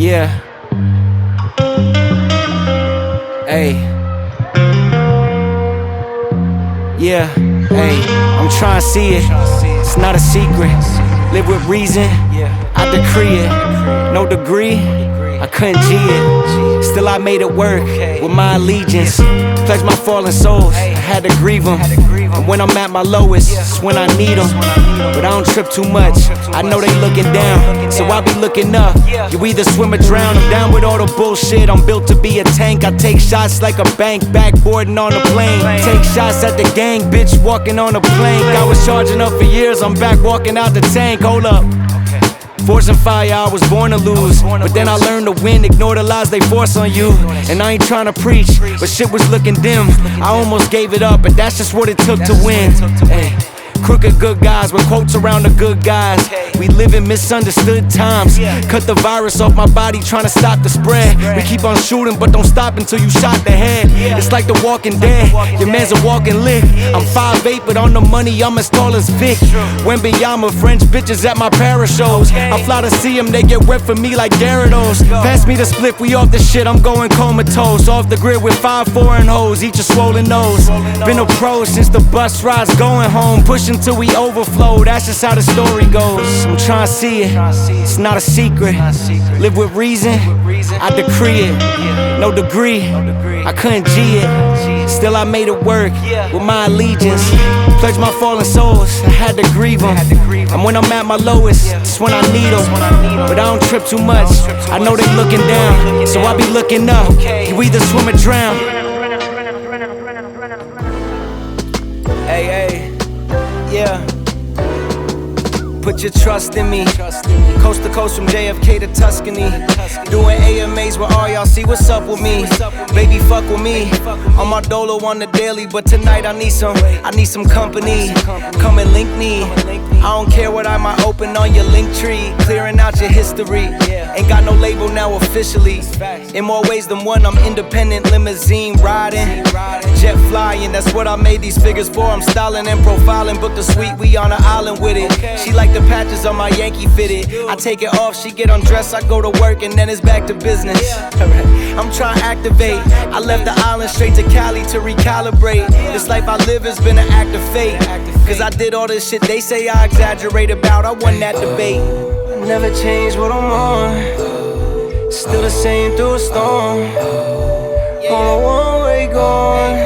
Yeah. Hey. Yeah. Hey. I'm trying to see it. It's not a secret. Live with reason. I decree it. No degree. I couldn't G it. Still I made it work with my allegiance. Pledge my fallen souls. I had to grieve them. And when I'm at my lowest, it's when I need them. But I don't trip too much. I know they looking down, so I be looking up. You either swim or drown. I'm down with all the bullshit. I'm built to be a tank. I take shots like a bank, backboarding on a plane. Take shots at the gang, bitch, walking on a plank. I was charging up for years. I'm back walking out the tank. Hold up. Force and fire, I was born to lose. But then I learned to win, ignore the lies they force on you. And I ain't trying to preach, but shit was looking dim. I almost gave it up, but that's just what it took to win. Ay. Crooked good guys with quotes around the good guys. We live in misunderstood times. Cut the virus off my body, trying to stop the spread. We keep on shooting, but don't stop until you shot the head. It's like the Walking Dead, your man's a walking lick. I'm 5'8", but on the money, I'm as tall as Vic. Wembanyama, French bitches at my para shows. I fly to see them, they get wet for me like Gyarados. Pass me the split, we off the shit, I'm going comatose. Off the grid with 5 foreign hoes, each a swollen nose. Been a pro since the bus rides going home. Pushing till we overflow, that's just how the story goes. I'm trying to see it, it's not a secret. Live with reason, I decree it. No degree, I couldn't G it. Still I made it work with my allegiance. Pledge my fallen souls, I had to grieve them. And when I'm at my lowest, it's when I need them. But I don't trip too much, I know they looking down, so I be looking up. You either swim or drown. Hey, hey. Yeah. Put your trust in me. Coast to coast from JFK to Tuscany. Doing AMAs with all y'all, see what's up with me. Baby, fuck with me. On my dolo on the daily, but tonight I need some company. Come and link me. I don't care what I might open on your link tree. Clearing out your history. Ain't got no label now officially. In more ways than one, I'm independent, limousine riding, jet flying. That's what I made these figures for. I'm styling and profiling. Booked a suite, we on an island with it. She like the patches on my Yankee fitted. I take it off, she get undressed, I go to work, and then it's back to business. I'm trying to activate. I left the island straight to Cali to recalibrate. This life I live has been an act of fate. Cause I did all this shit they say I exaggerate about. I won that debate. I never changed what I'm on. Still the same through a storm. On a one-way going,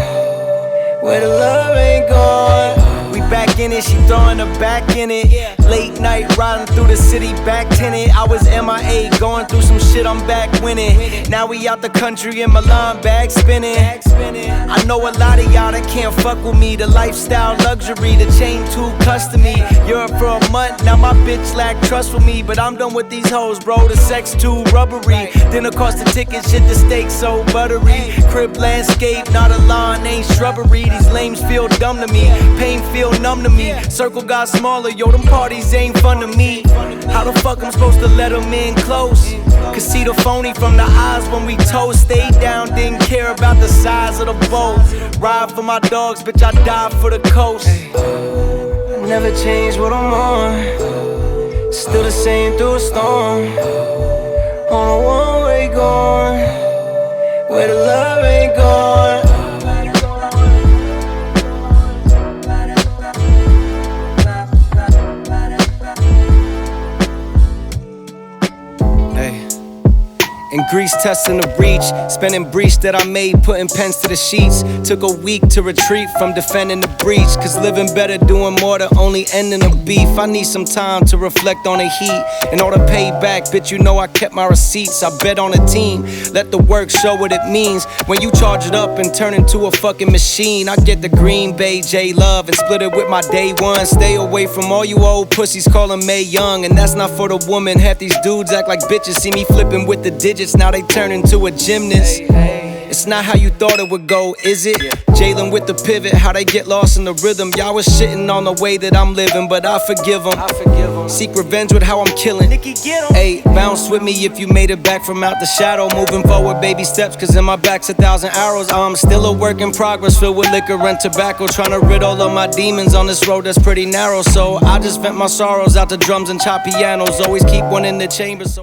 where the love ain't gone. We back in it, she throwing her back in it. Late night riding through the city, back tinted. I was MIA, going through some shit, I'm back winning. Now we out the country in Milan, bag spinning. I know a lot of y'all that can't fuck with me. The lifestyle, luxury, the chain too custom-y. Europe for a month, now my bitch lack trust with me. But I'm done with these hoes, bro, the sex too rubbery. Dinner cost the ticket, shit, the steak so buttery. Crib landscape, not a lawn, ain't shrubbery. These lames feel dumb to me, pain feel numb to me. Circle got smaller, yo, them parties ain't fun to me. How the fuck I'm supposed to let them in close? Could see the phony from the eyes when we toast. Stayed down, didn't care about the size of the boat. Ride for my dogs, bitch, I die for the coast. I never changed what I'm on. Still the same through a storm. On a one-way going, where the love ain't gone. In Greece, testing the breach, spending breach that I made, putting pens to the sheets. Took a week to retreat from defending the breach. Cause living better, doing more, the only ending of beef. I need some time to reflect on the heat. In order to pay back, bitch, you know I kept my receipts. I bet on a team, let the work show what it means. When you charge it up and turn into a fucking machine. I get the Green Bay J-Love and split it with my day one. Stay away from all you old pussies calling May Young. And that's not for the woman, half these dudes act like bitches. See me flipping with the digits. Now they turn into a gymnast. It's not how you thought it would go, is it? Jalen with the pivot, how they get lost in the rhythm. Y'all was shitting on the way that I'm living, but I forgive them. Seek revenge with how I'm killing. Hey, bounce with me if you made it back from out the shadow. Moving forward, baby steps, cause in my back's 1,000 arrows. I'm still a work in progress, filled with liquor and tobacco. Trying to rid all of my demons on this road that's pretty narrow. So I just vent my sorrows out to drums and chop pianos. Always keep one in the chamber, so